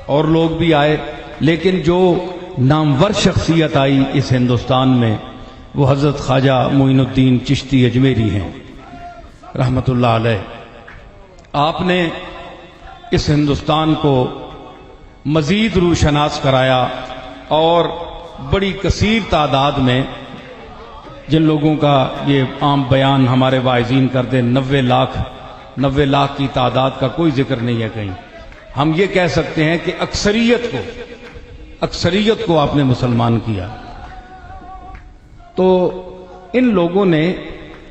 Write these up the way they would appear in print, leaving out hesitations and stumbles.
اور لوگ بھی آئے، لیکن جو نامور شخصیت آئی اس ہندوستان میں وہ حضرت خواجہ معین الدین چشتی اجمیری ہیں رحمت اللہ علیہ۔ آپ نے اس ہندوستان کو مزید روشناس کرایا، اور بڑی کثیر تعداد میں جن لوگوں کا یہ عام بیان ہمارے واعظین کر دیں 90 لاکھ کی تعداد کا کوئی ذکر نہیں ہے کہیں، ہم یہ کہہ سکتے ہیں کہ اکثریت کو آپ نے مسلمان کیا۔ تو ان لوگوں نے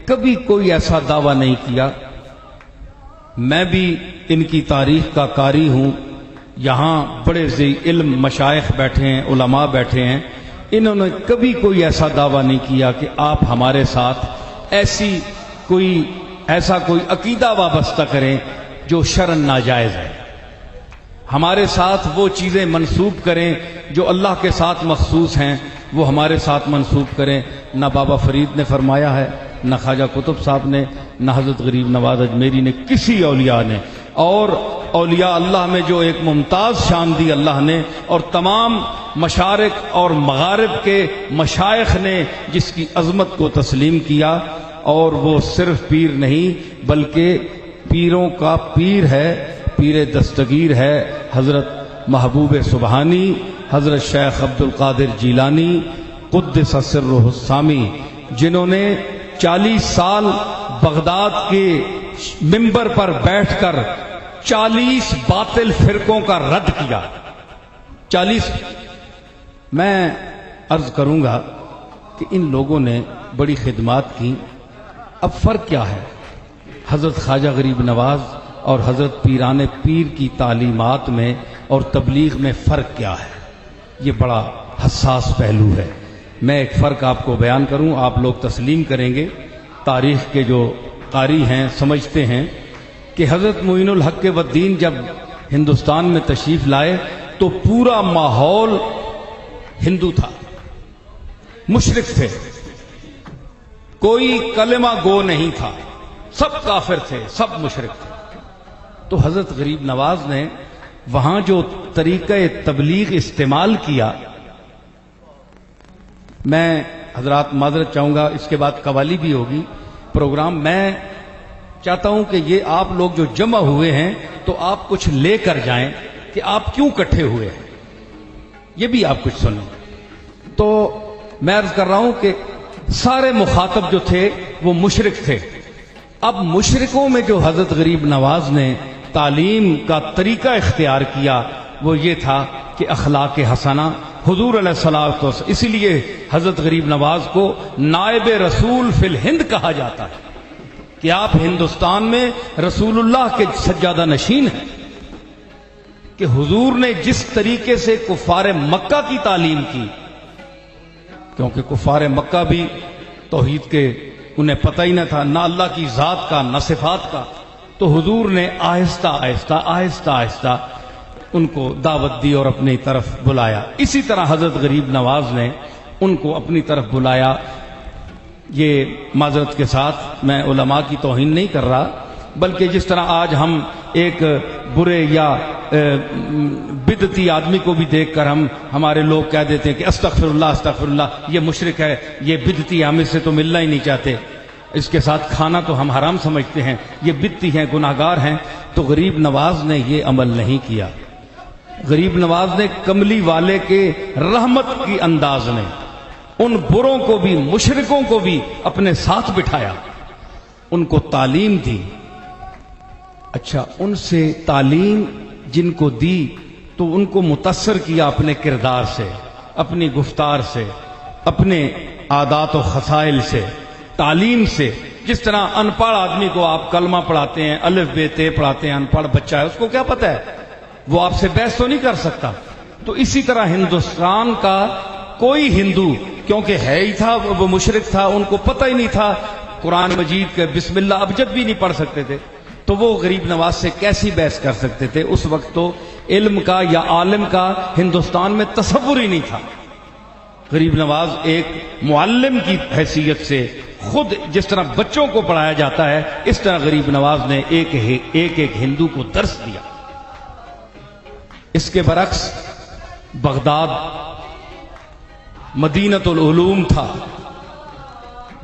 کبھی کوئی ایسا دعویٰ نہیں کیا، میں بھی ان کی تاریخ کا قاری ہوں، یہاں بڑے ذی علم مشائخ بیٹھے ہیں، علماء بیٹھے ہیں، انہوں نے کبھی کوئی ایسا دعویٰ نہیں کیا کہ آپ ہمارے ساتھ ایسا کوئی عقیدہ وابستہ کریں جو شرعاً ناجائز ہے، ہمارے ساتھ وہ چیزیں منسوب کریں جو اللہ کے ساتھ مخصوص ہیں وہ ہمارے ساتھ منسوب کریں۔ نہ بابا فرید نے فرمایا ہے، نہ خواجہ قطب صاحب نے، نہ حضرت غریب نواز اجمیری نے، کسی اولیاء نے، اور اولیاء اللہ میں جو ایک ممتاز شان دی اللہ نے، اور تمام مشارق اور مغارب کے مشائخ نے جس کی عظمت کو تسلیم کیا، اور وہ صرف پیر نہیں بلکہ پیروں کا پیر ہے، پیر دستگیر ہے، حضرت محبوب سبحانی، حضرت شیخ عبد القادر جیلانی قدس سرہ السامی، جنہوں نے 40 سال بغداد کے منبر پر بیٹھ کر 40 باطل فرقوں کا رد کیا۔ 40 میں عرض کروں گا کہ ان لوگوں نے بڑی خدمات کی۔ اب فرق کیا ہے حضرت خواجہ غریب نواز اور حضرت پیران پیر کی تعلیمات میں اور تبلیغ میں فرق کیا ہے؟ یہ بڑا حساس پہلو ہے۔ میں ایک فرق آپ کو بیان کروں، آپ لوگ تسلیم کریں گے، تاریخ کے جو قاری ہیں سمجھتے ہیں کہ حضرت معین الحق والدین جب ہندوستان میں تشریف لائے تو پورا ماحول ہندو تھا، مشرک تھے، کوئی کلمہ گو نہیں تھا، سب کافر تھے، سب مشرک تھے۔ تو حضرت غریب نواز نے وہاں جو طریقہ تبلیغ استعمال کیا، میں حضرات معذرت چاہوں گا، اس کے بعد قوالی بھی ہوگی پروگرام، میں چاہتا ہوں کہ یہ آپ لوگ جو جمع ہوئے ہیں تو آپ کچھ لے کر جائیں کہ آپ کیوں اکٹھے ہوئے ہیں، یہ بھی آپ کچھ سنیں۔ تو میں عرض کر رہا ہوں کہ سارے مخاطب جو تھے وہ مشرک تھے۔ اب مشرکوں میں جو حضرت غریب نواز نے تعلیم کا طریقہ اختیار کیا وہ یہ تھا کہ اخلاق حسنہ، حضور علیہ الصلوۃ والسلام، اسی لیے حضرت غریب نواز کو نائب رسول فی الہند کہا جاتا ہے کہ آپ ہندوستان میں رسول اللہ کے سجادہ نشین ہیں، کہ حضور نے جس طریقے سے کفار مکہ کی تعلیم کی، کیونکہ کفار مکہ بھی توحید کے انہیں پتہ ہی نہ تھا، نہ اللہ کی ذات کا نہ صفات کا، تو حضور نے آہستہ آہستہ ان کو دعوت دی اور اپنی طرف بلایا۔ اسی طرح حضرت غریب نواز نے ان کو اپنی طرف بلایا۔ یہ معذرت کے ساتھ میں علماء کی توہین نہیں کر رہا، بلکہ جس طرح آج ہم ایک برے یا بدعتی آدمی کو بھی دیکھ کر ہمارے لوگ کہہ دیتے ہیں کہ استغفر اللہ یہ مشرک ہے، یہ بدعتی، ہم اس سے تو ملنا ہی نہیں چاہتے، اس کے ساتھ کھانا تو ہم حرام سمجھتے ہیں، یہ بدعتی ہیں، گناہگار ہیں۔ تو غریب نواز نے یہ عمل نہیں کیا۔ غریب نواز نے کملی والے کے رحمت کی انداز میں ان بروں کو بھی، مشرکوں کو بھی اپنے ساتھ بٹھایا، ان کو تعلیم دی۔ اچھا، ان سے تعلیم جن کو دی تو ان کو متاثر کیا اپنے کردار سے، اپنی گفتار سے، اپنے عادات و خصائل سے، تعلیم سے۔ جس طرح ان پڑھ آدمی کو آپ کلمہ پڑھاتے ہیں، الف بے تے پڑھاتے ہیں، ان پڑھ بچہ ہے، اس کو کیا پتہ ہے؟ وہ آپ سے بحث تو نہیں کر سکتا۔ تو اسی طرح ہندوستان کا کوئی ہندو، کیونکہ ہے ہی تھا وہ مشرک تھا، ان کو پتہ ہی نہیں تھا قرآن مجید کے بسم اللہ ابجد بھی نہیں پڑھ سکتے تھے، تو وہ غریب نواز سے کیسی بحث کر سکتے تھے؟ اس وقت تو علم کا یا عالم کا ہندوستان میں تصور ہی نہیں تھا۔ غریب نواز ایک معلم کی حیثیت سے خود جس طرح بچوں کو پڑھایا جاتا ہے، اس طرح غریب نواز نے ایک ایک ہندو کو درس دیا۔ اس کے برعکس بغداد مدینۃ العلوم تھا.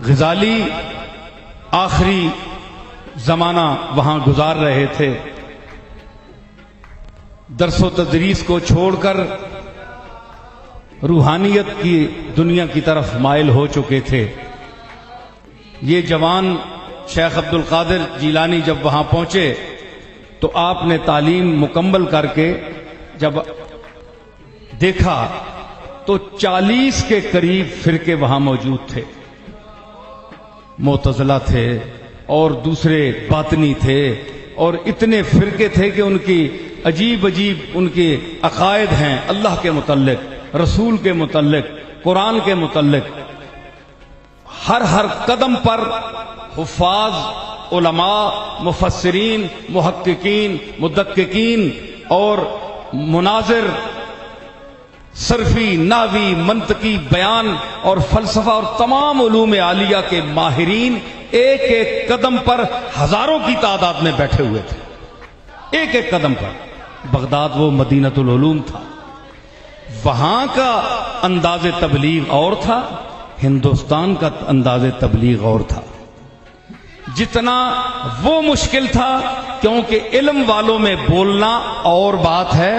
غزالی آخری زمانہ وہاں گزار رہے تھے. درس و تدریس کو چھوڑ کر روحانیت کی دنیا کی طرف مائل ہو چکے تھے. یہ جوان شیخ عبد القادر جیلانی جب وہاں پہنچے تو آپ نے تعلیم مکمل کر کے جب دیکھا تو 40 کے قریب فرقے وہاں موجود تھے. معتزلہ تھے اور دوسرے باطنی تھے اور اتنے فرقے تھے کہ ان کی عجیب عجیب ان کے عقائد ہیں اللہ کے متعلق، رسول کے متعلق، قرآن کے متعلق. ہر قدم پر حفاظ، علماء، مفسرین، محققین، مدققین اور مناظر، صرفی، نحوی، منطقی، بیان اور فلسفہ اور تمام علوم عالیہ کے ماہرین ایک ایک قدم پر ہزاروں کی تعداد میں بیٹھے ہوئے تھے. ایک ایک قدم پر. بغداد وہ مدینۃ العلوم تھا. وہاں کا انداز تبلیغ اور تھا، ہندوستان کا انداز تبلیغ اور تھا. جتنا وہ مشکل تھا کیونکہ علم والوں میں بولنا اور بات ہے